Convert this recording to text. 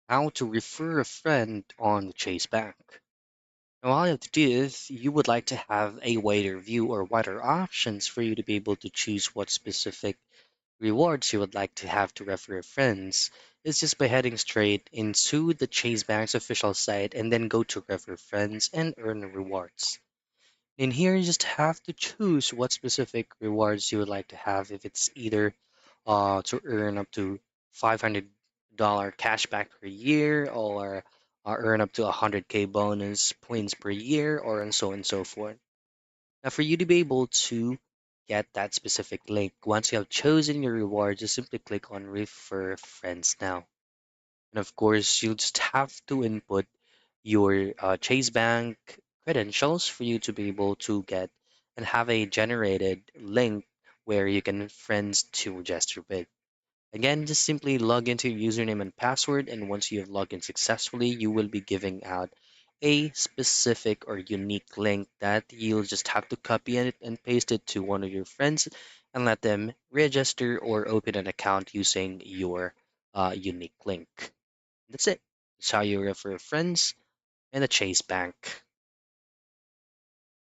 how to refer a friend on the Chase Bank. Now, all you have to do is you would like to have a wider view or wider options for you to be able to choose what specific rewards you would like to have to refer your friends. It's just by heading straight into the Chase Bank's official site and then go to refer friends and earn rewards. In here, you just have to choose what specific rewards you would like to have. If it's either to earn up to $500 cashback per year, or earn up to 100K bonus points per year, or and so on and so forth. Now, for you to be able to get that specific link, once you have chosen your reward, just simply click on Refer Friends now. And of course, you'll just have to input your Chase Bank credentials for you to be able to get and have a generated link where you can friends to register with. Again, just simply log into your username and password, and once you have logged in successfully, you will be giving out a specific or unique link that you'll just have to copy it and paste it to one of your friends and let them register or open an account using your unique link. That's it. That's how you refer friends in the Chase Bank.